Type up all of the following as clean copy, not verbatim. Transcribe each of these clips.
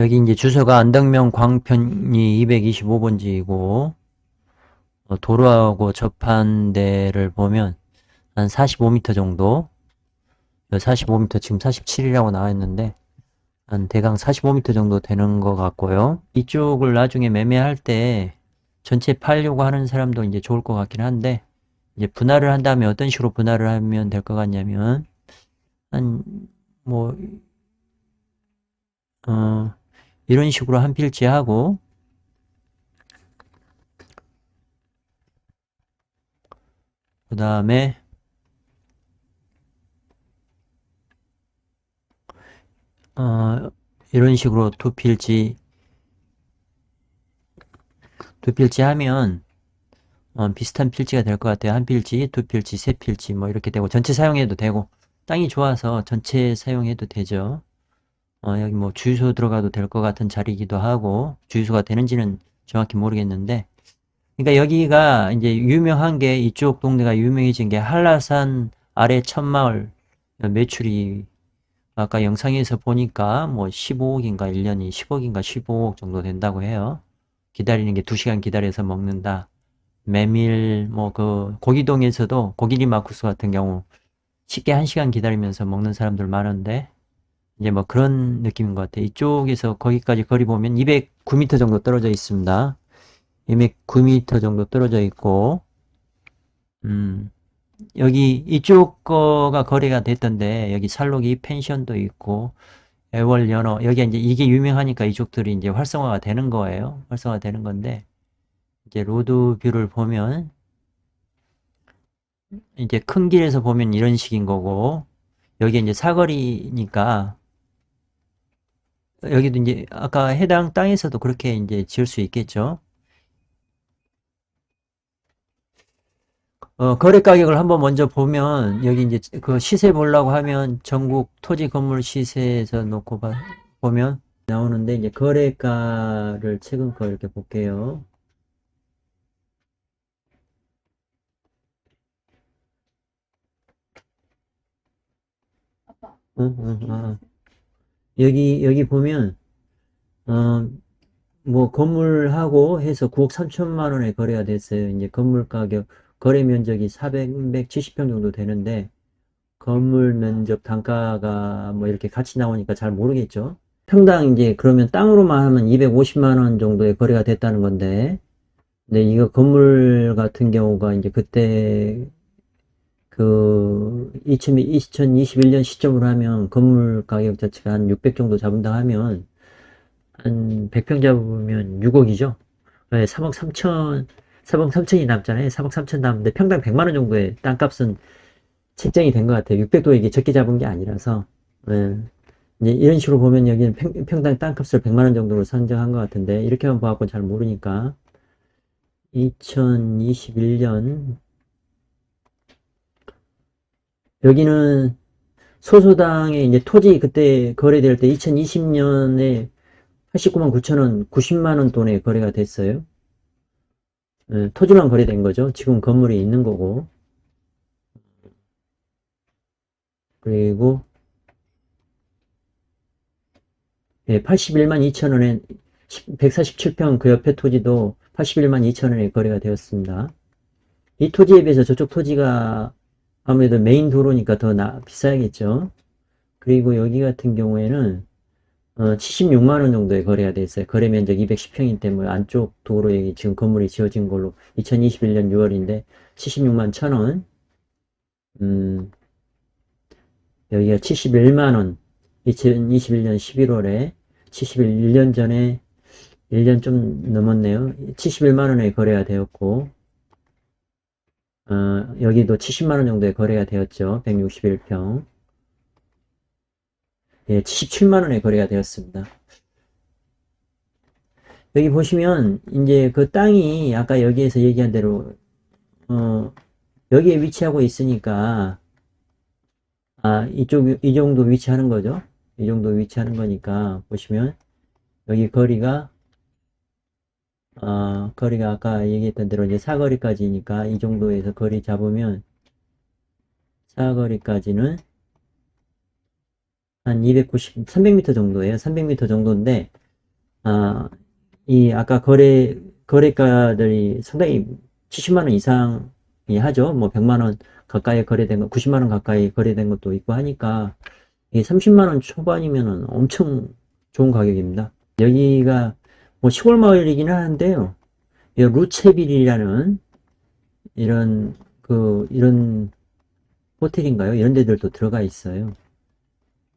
여기 이제 주소가 안덕면 광편리 225번지이고, 도로하고 접한 데를 보면 한 45m 정도, 45m 지금 47이라고 나와 있는데, 한 대강 45m 정도 되는 것 같고요. 이쪽을 나중에 매매할 때 전체 팔려고 하는 사람도 이제 좋을 것 같긴 한데, 이제 분할을 한다면 어떤 식으로 분할을 하면 될 것 같냐면, 한, 뭐, 이런 식으로 한 필지 하고, 그 다음에, 이런 식으로 두 필지 하면, 비슷한 필지가 될 것 같아요. 한 필지, 두 필지, 세 필지, 뭐 이렇게 되고, 전체 사용해도 되고, 땅이 좋아서 전체 사용해도 되죠. 여기 뭐 주유소 들어가도 될 것 같은 자리이기도 하고, 주유소가 되는지는 정확히 모르겠는데, 그러니까 여기가 이제 유명한 게, 이쪽 동네가 유명해진 게 한라산 아래 천마을 매출이 아까 영상에서 보니까 뭐 15억인가 1년이 10억인가 15억 정도 된다고 해요. 기다리는 게 2시간 기다려서 먹는다. 메밀 뭐 그 고기동에서도 고기리 마쿠스 같은 경우 쉽게 1시간 기다리면서 먹는 사람들 많은데 이제 뭐 그런 느낌인 것 같아요. 이쪽에서 거기까지 거리 보면 209m 정도 떨어져 있습니다. 209m 정도 떨어져 있고 음 여기 이쪽 거가 거래가 됐던데 여기 살로기 펜션도 있고 애월 연어 여기 이제 이게 유명하니까 이쪽들이 이제 활성화가 되는 거예요. 활성화 되는 건데 이제 로드 뷰를 보면 이제 큰 길에서 보면 이런 식인 거고 여기 이제 사거리니까 여기도 이제 아까 해당 땅에서도 그렇게 이제 지을 수 있겠죠. 거래 가격을 한번 먼저 보면 여기 이제 그 시세 보려고 하면 전국 토지 건물 시세에서 놓고 보면 나오는데 이제 거래가를 최근 거 이렇게 볼게요. 응, 응, 여기 보면 어, 뭐 건물하고 해서 9억 3천만 원에 거래가 됐어요. 이제 건물 가격 거래 면적이 470평 정도 되는데 건물 면적 단가가 뭐 이렇게 같이 나오니까 잘 모르겠죠. 평당 이제 그러면 땅으로만 하면 250만 원 정도의 거래가 됐다는 건데 근데 이거 건물 같은 경우가 이제 그때 그 2021년 시점으로 하면 건물 가격 자체가 한 600 정도 잡은다 하면 한 100평 잡으면 6억이죠. 네, 3억 3천, 3억 3천이 남잖아요. 3억 3천 남는데 평당 100만 원 정도의 땅값은 책정이 된 것 같아요. 600도 이게 적게 잡은 게 아니라서. 네. 이제 이런 식으로 보면 여기는 평당 땅값을 100만 원 정도로 산정한 것 같은데 이렇게만 봐갖고 잘 모르니까 2021년 여기는 소소당의 이제 토지 그때 거래될 때 2020년에 89만 9천 원, 90만 원 돈에 거래가 됐어요. 토지만 거래된 거죠. 지금 건물이 있는 거고. 그리고 81만 2천 원에 147평 그 옆에 토지도 81만 2천 원에 거래가 되었습니다. 이 토지에 비해서 저쪽 토지가 아무래도 메인 도로니까 더 비싸겠죠. 그리고 여기 같은 경우에는 76만 원 정도에 거래가 돼 있어요. 거래 면적 210평인데 뭐 안쪽 도로에 지금 건물이 지어진 걸로 2021년 6월인데 76만 1천 원. 여기가 71만 원. 2021년 11월에 71년 전에 1년 좀 넘었네요. 71만 원에 거래가 되었고 여기도 70만 원 정도에 거래가 되었죠. 161평. 예, 77만 원에 거래가 되었습니다. 여기 보시면 이제 그 땅이 아까 여기에서 얘기한 대로 여기에 위치하고 있으니까 이 정도 위치하는 거죠. 이 정도 위치하는 거니까 보시면 여기 거리가 아까 얘기했던 대로 이제 사거리까지니까 이 정도에서 거리 잡으면 사거리까지는 한 290, 300m 정도예요. 300m 정도인데 아, 아까 거래가들이 상당히 70만 원 이상이 하죠. 뭐 100만 원 가까이 거래된 거, 90만 원 가까이 거래된 것도 있고 하니까 이 30만 원 초반이면은 엄청 좋은 가격입니다. 여기가 뭐 시골 마을이긴 하는데요. 이 루체빌이라는 이런 호텔인가요? 이런 데들도 들어가 있어요.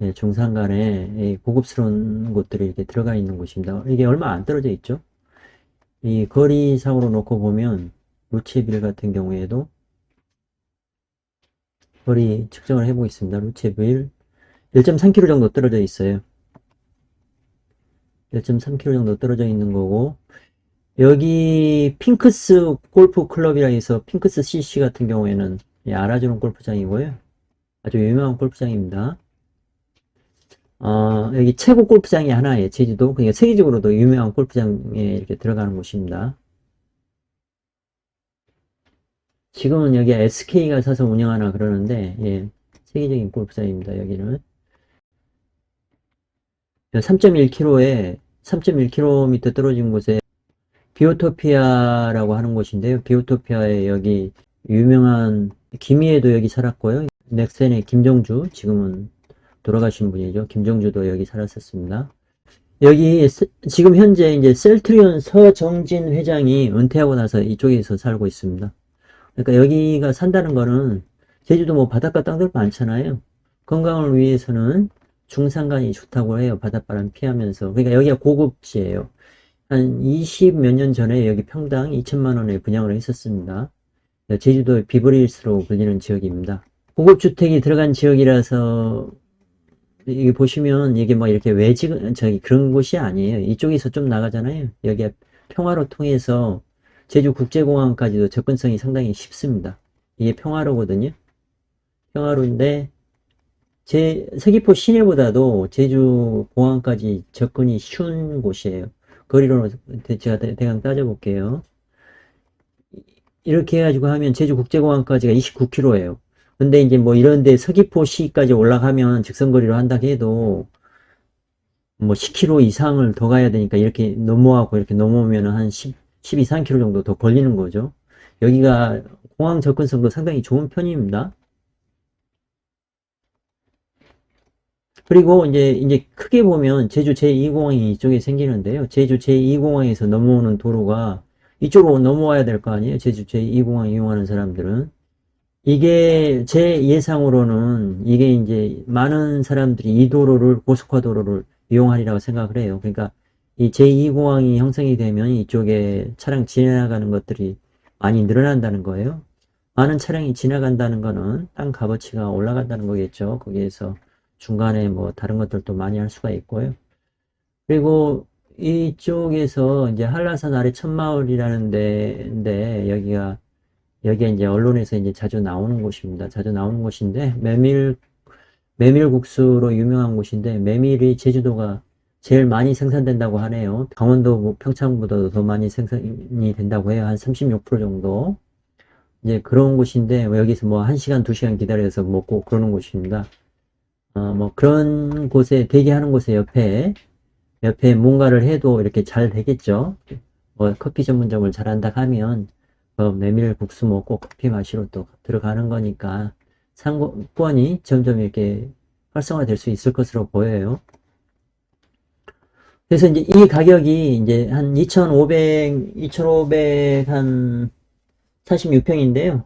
예, 중산간에 고급스러운 곳들이 이렇게 들어가 있는 곳입니다. 이게 얼마 안 떨어져 있죠? 이 거리상으로 놓고 보면 루체빌 같은 경우에도 거리 측정을 해보겠습니다. 루체빌 1.3km 정도 떨어져 있어요. 1.3km 정도 떨어져 있는 거고, 여기 핑크스 골프 클럽이라 해서 핑크스 CC 같은 경우에는 알아주는 골프장이고요. 아주 유명한 골프장입니다. 여기 최고 골프장이 하나예요. 제주도. 그러니까 세계적으로도 유명한 골프장에 이렇게 들어가는 곳입니다. 지금은 여기 SK가 사서 운영하나 그러는데, 예, 세계적인 골프장입니다. 여기는. 3.1km에 3.1km 떨어진 곳에 비오토피아라고 하는 곳인데요. 비오토피아에 여기 유명한 김희애도 여기 살았고요. 넥센의 김정주, 지금은 돌아가신 분이죠. 김정주도 여기 살았었습니다. 여기 지금 현재 이제 셀트리온 서정진 회장이 은퇴하고 나서 이쪽에서 살고 있습니다. 그러니까 여기가 산다는 거는 제주도 뭐 바닷가 땅들 많잖아요. 건강을 위해서는 중산간이 좋다고 해요. 바닷바람 피하면서. 그러니까 여기가 고급지예요. 한 20 몇 년 전에 여기 평당 2천만 원에 분양을 했었습니다. 제주도의 비버릴스로 불리는 지역입니다. 고급주택이 들어간 지역이라서 이게 보시면 이게 뭐 이렇게 저기 그런 곳이 아니에요. 이쪽에서 좀 나가잖아요. 여기가 평화로 통해서 제주국제공항까지도 접근성이 상당히 쉽습니다. 이게 평화로거든요. 평화로인데 서귀포 시내보다도 제주 공항까지 접근이 쉬운 곳이에요. 거리로 제가 대강 따져볼게요. 이렇게 해가지고 하면 제주국제공항까지가 29km예요. 근데 이제 뭐 이런데 서귀포시까지 올라가면 직선거리로 한다 해도 뭐 10km 이상을 더 가야 되니까 이렇게 넘어가고 이렇게 넘어오면 한 12, 3km 정도 더 걸리는 거죠. 여기가 공항 접근성도 상당히 좋은 편입니다. 그리고 이제 크게 보면 제주 제2공항이 이쪽에 생기는데요. 제주 제2공항에서 넘어오는 도로가 이쪽으로 넘어와야 될 거 아니에요. 제주 제2공항 이용하는 사람들은. 이게 제 예상으로는 이게 이제 많은 사람들이 이 도로를 고속화 도로를 이용하리라고 생각을 해요. 그러니까 이 제2공항이 형성이 되면 이쪽에 차량 지나가는 것들이 많이 늘어난다는 거예요. 많은 차량이 지나간다는 거는 땅 값어치가 올라간다는 거겠죠. 거기에서 중간에 뭐 다른 것들도 많이 할 수가 있고요. 그리고 이쪽에서 이제 한라산 아래 천마을이라는 데인데 여기가 이제 언론에서 이제 자주 나오는 곳입니다. 자주 나오는 곳인데 메밀국수로 유명한 곳인데 메밀이 제주도가 제일 많이 생산된다고 하네요. 강원도 평창보다도 더 많이 생산이 된다고 해요. 한 36% 정도. 이제 그런 곳인데 여기서 뭐 1시간, 2시간 기다려서 먹고 그러는 곳입니다. 뭐 그런 곳에 대기하는 곳에 옆에 뭔가를 해도 이렇게 잘 되겠죠. 뭐 커피 전문점을 잘한다 하면 메밀 국수 먹고 커피 마시러 또 들어가는 거니까 상권이 점점 이렇게 활성화될 수 있을 것으로 보여요. 그래서 이제 이 가격이 이제 한 2,500 한 46평인데요.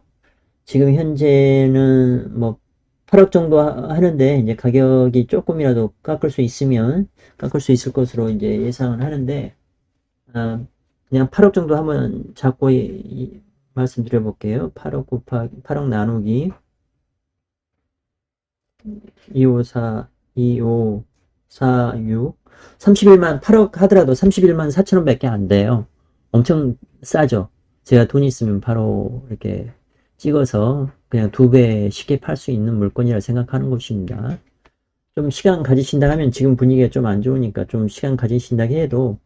지금 현재는 뭐 8억 정도 하는데 이제 가격이 조금이라도 깎을 수 있으면 깎을 수 있을 것으로 이제 예상을 하는데 그냥 8억 정도 한번 잡고 말씀드려 볼게요. 8억 곱하기 8억 나누기 254 2546 31만 8억 하더라도 31만 4천 원밖에 안 돼요. 엄청 싸죠. 제가 돈 있으면 바로 이렇게 찍어서 그냥 2배 쉽게 팔 수 있는 물건이라 생각하는 것입니다. 좀 시간 가지신다 하면 지금 분위기가 좀 안 좋으니까 좀 시간 가지신다 해도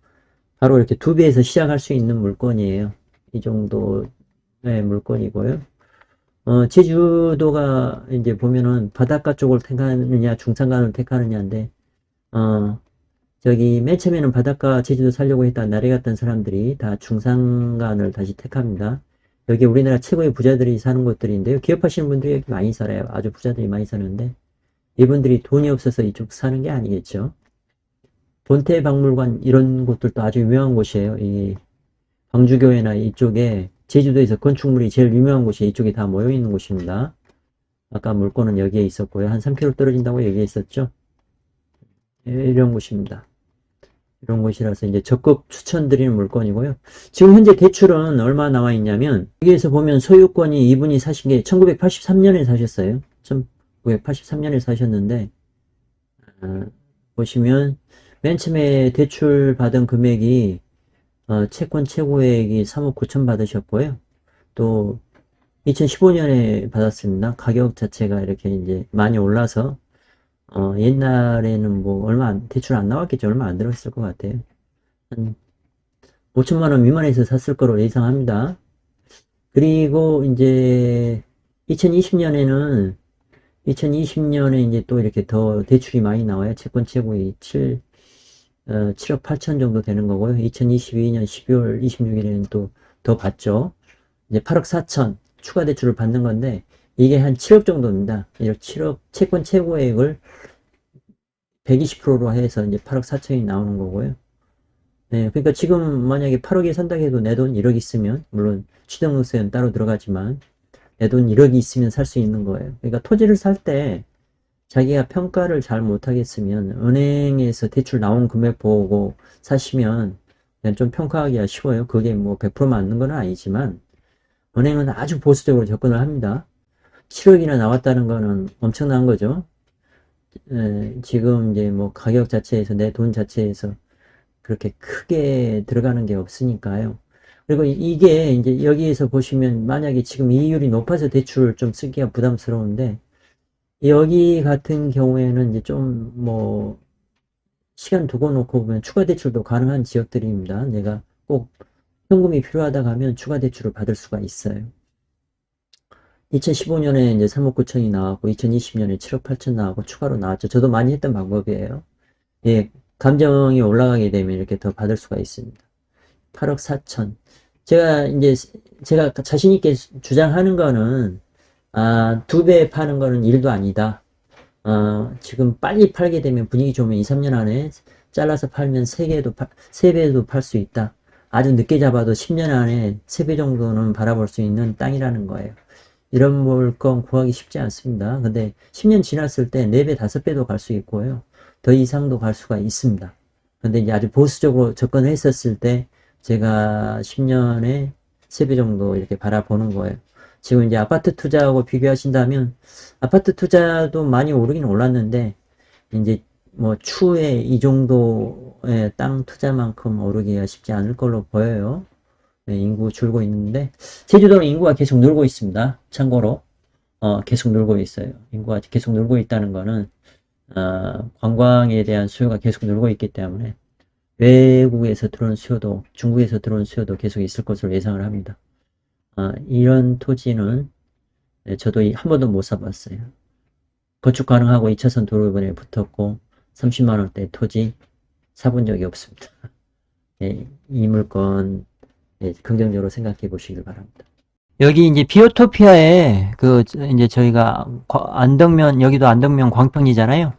바로 이렇게 2배에서 시작할 수 있는 물건이에요. 이 정도의 물건이고요. 제주도가 이제 보면은 바닷가 쪽을 택하느냐 중산간을 택하느냐인데 저기 맨 처음에는 바닷가 제주도 살려고 했다 나래 갔던 사람들이 다 중산간을 다시 택합니다. 여기 우리나라 최고의 부자들이 사는 곳들인데요. 기업하시는 분들이 여기 많이 살아요. 아주 부자들이 많이 사는데 이분들이 돈이 없어서 이쪽 사는 게 아니겠죠. 본태박물관 이런 곳들도 아주 유명한 곳이에요. 이 광주교회나 이쪽에 제주도에서 건축물이 제일 유명한 곳이 이쪽에 다 모여 있는 곳입니다. 아까 물건은 여기에 있었고요. 한 3km 떨어진다고 얘기했었죠. 이런 곳입니다. 이런 곳이라서 이제 적극 추천드리는 물건이고요. 지금 현재 대출은 얼마 나와 있냐면 여기에서 보면 소유권이 이분이 사신 게 1983년에 사셨어요. 1983년에 사셨는데 보시면 맨 처음에 대출 받은 금액이 채권 최고액이 3억 9천 받으셨고요. 또 2015년에 받았습니다. 가격 자체가 이렇게 이제 많이 올라서 옛날에는 뭐 대출 안 나왔겠죠. 얼마 안 들었을 것 같아요. 한 5천만 원 미만에서 샀을 거로 예상합니다. 그리고 이제 2020년에 이제 또 이렇게 더 대출이 많이 나와요. 채권 최고액이 7억 8천 정도 되는 거고요. 2022년 12월 26일에는 또 더 받죠. 이제 8억 4천 추가 대출을 받는 건데 이게 한 7억 정도입니다. 이렇게 7억 채권 최고액을 120%로 해서 이제 8억 4천이 나오는 거고요. 네, 그러니까 지금 만약에 8억에 산다고 해도 내 돈 1억 있으면 물론 취등록세는 따로 들어가지만 내 돈 1억이 있으면 살 수 있는 거예요. 그러니까 토지를 살 때 자기가 평가를 잘 못하겠으면 은행에서 대출 나온 금액 보고 사시면 그냥 좀 평가하기가 쉬워요. 그게 뭐 100% 맞는 건 아니지만 은행은 아주 보수적으로 접근을 합니다. 7억이나 나왔다는 거는 엄청난 거죠. 지금 이제 뭐 가격 자체에서 내 돈 자체에서 그렇게 크게 들어가는 게 없으니까요. 그리고 이게 이제 여기에서 보시면 만약에 지금 이율이 높아서 대출을 좀 쓰기가 부담스러운데 여기 같은 경우에는 이제 좀 뭐 시간 두고 놓고 보면 추가 대출도 가능한 지역들입니다. 내가 꼭 현금이 필요하다고 하면 추가 대출을 받을 수가 있어요. 2015년에 이제 3억 9천이 나왔고 2020년에 7억 8천 나왔고 추가로 나왔죠. 저도 많이 했던 방법이에요. 예, 감정이 올라가게 되면 이렇게 더 받을 수가 있습니다. 8억 4천. 제가 자신 있게 주장하는 거는 두 배 파는 거는 일도 아니다. 지금 빨리 팔게 되면 분위기 좋으면 2, 3년 안에 잘라서 팔면 3배도 팔 수 있다. 아주 늦게 잡아도 10년 안에 3배 정도는 바라볼 수 있는 땅이라는 거예요. 이런 물건 구하기 쉽지 않습니다. 근데 10년 지났을 때 4배, 5배도 갈 수 있고요. 더 이상도 갈 수가 있습니다. 근데 이제 아주 보수적으로 접근을 했었을 때 제가 10년에 3배 정도 이렇게 바라보는 거예요. 지금 이제 아파트 투자하고 비교하신다면 아파트 투자도 많이 오르긴 올랐는데 이제 뭐 추후에 이 정도의 땅 투자만큼 오르기가 쉽지 않을 걸로 보여요. 네, 인구 줄고 있는데 제주도는 인구가 계속 늘고 있습니다. 참고로 계속 늘고 있어요. 인구가 계속 늘고 있다는 거는 관광에 대한 수요가 계속 늘고 있기 때문에 외국에서 들어오는 수요도 중국에서 들어오는 수요도 계속 있을 것으로 예상을 합니다. 이런 토지는 네, 저도 한 번도 못 사봤어요. 건축 가능하고 2차선 도로변에 붙었고 30만 원대 토지 사본 적이 없습니다. 네, 이 물건 네, 긍정적으로 생각해 보시길 바랍니다. 여기 이제 비오토피아에 이제 저희가 안덕면 여기도 안덕면 광평리잖아요.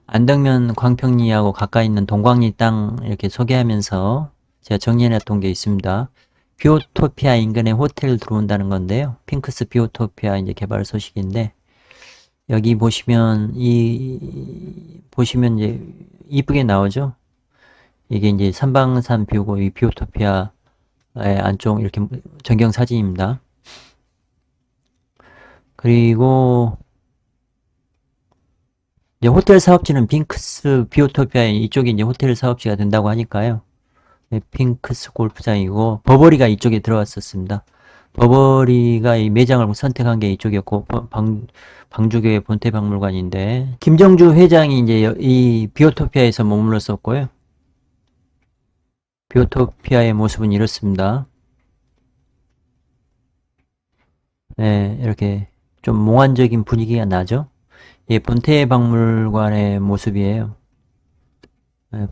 안덕면 광평리하고 가까이 있는 동광리 땅 이렇게 소개하면서 제가 정리해놨던 게 있습니다. 비오토피아 인근에 호텔 들어온다는 건데요. 핑크스 비오토피아 이제 개발 소식인데 여기 보시면 보시면 이제 이쁘게 나오죠. 이게 이제 삼방산 뷰고 이 비오토피아의 안쪽 이렇게 전경 사진입니다. 그리고 이제 호텔 사업지는 핑크스 비오토피아 이쪽이 이제 호텔 사업지가 된다고 하니까요. 네, 핑크스 골프장이고 버버리가 이쪽에 들어왔었습니다. 버버리가 이 매장을 선택한 게 이쪽이었고 방주교회 본태박물관인데 김정주 회장이 이제 이 비오토피아에서 머물렀었고요. 비오토피아의 모습은 이렇습니다. 네, 이렇게 좀 몽환적인 분위기가 나죠. 예, 본태박물관의 모습이에요.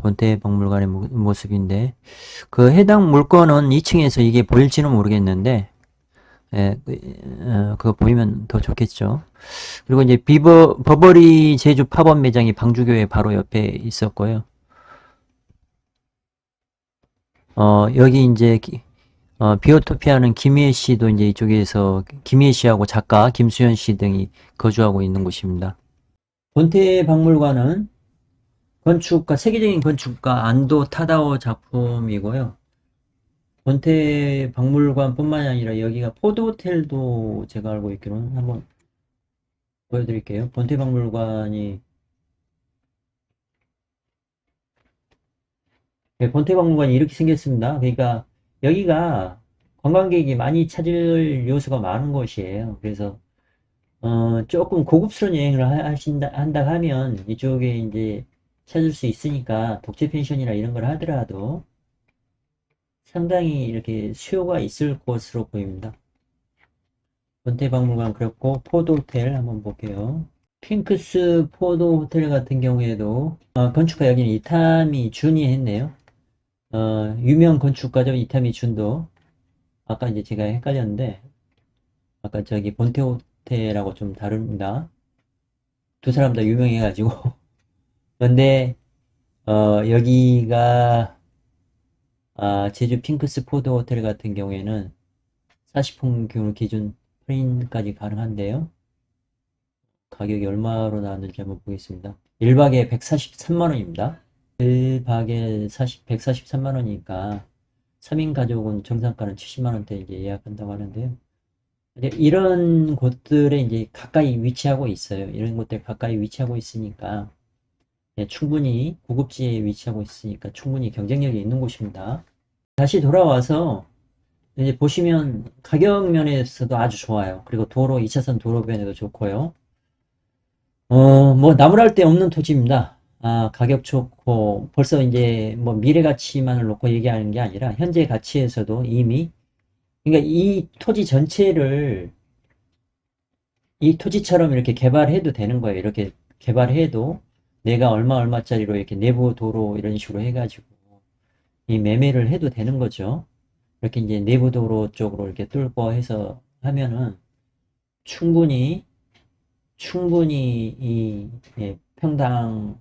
본태박물관의 모습인데, 그 해당 물건은 2층에서 이게 보일지는 모르겠는데, 그거 보이면 더 좋겠죠. 그리고 이제 버버리 제주 팝업 매장이 방주교회 바로 옆에 있었고요. 여기 이제, 비오토피아는 김희애 씨도 이제 이쪽에서, 김희애 씨하고 작가 김수현 씨 등이 거주하고 있는 곳입니다. 본태박물관은 세계적인 건축가 안도 타다오 작품이고요. 본태 박물관뿐만이 아니라 여기가 포도호텔도 제가 알고 있기로는 한번 보여드릴게요. 본태 박물관이 네, 본태 박물관이 이렇게 생겼습니다. 그러니까 여기가 관광객이 많이 찾을 요소가 많은 곳이에요. 그래서 조금 고급스러운 여행을 한다 하면 이쪽에 이제 찾을 수 있으니까 독채 펜션이나 이런 걸 하더라도 상당히 이렇게 수요가 있을 것으로 보입니다. 본태박물관 그렇고 포도호텔 한번 볼게요. 핑크스 포도호텔 같은 경우에도 건축가 여기는 이타미 준이 했네요. 유명 건축가죠. 이타미 준도. 아까 이제 제가 헷갈렸는데 아까 저기 본태호텔하고 좀 다릅니다. 두 사람 다 유명해가지고 근데 여기가 제주 핑크스 포도호텔 같은 경우에는 40평 기준 할인까지 가능한데요. 가격이 얼마로 나왔는지 한번 보겠습니다. 1박에 143만원입니다. 1박에 143만원이니까 3인 가족은 정상가는 70만원대 이제 예약한다고 하는데요. 이런 곳들에 이제 가까이 위치하고 있어요. 이런 곳들 가까이 위치하고 있으니까 충분히 고급지에 위치하고 있으니까 충분히 경쟁력이 있는 곳입니다. 다시 돌아와서 이제 보시면 가격 면에서도 아주 좋아요. 그리고 2차선 도로변에도 좋고요. 뭐 나무랄 데 없는 토지입니다. 가격 좋고 벌써 이제 뭐 미래 가치만을 놓고 얘기하는 게 아니라 현재 가치에서도 이미 그러니까 이 토지 전체를 이 토지처럼 이렇게 개발해도 되는 거예요. 이렇게 개발해도 내가 얼마짜리로 이렇게 내부 도로 이런 식으로 해가지고 이 매매를 해도 되는 거죠. 이렇게 이제 내부 도로 쪽으로 이렇게 뚫고 해서 하면은 충분히 이 평당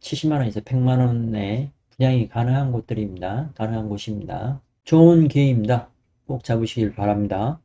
70만원에서 100만원에 분양이 가능한 곳들입니다. 가능한 곳입니다. 좋은 기회입니다. 꼭 잡으시길 바랍니다.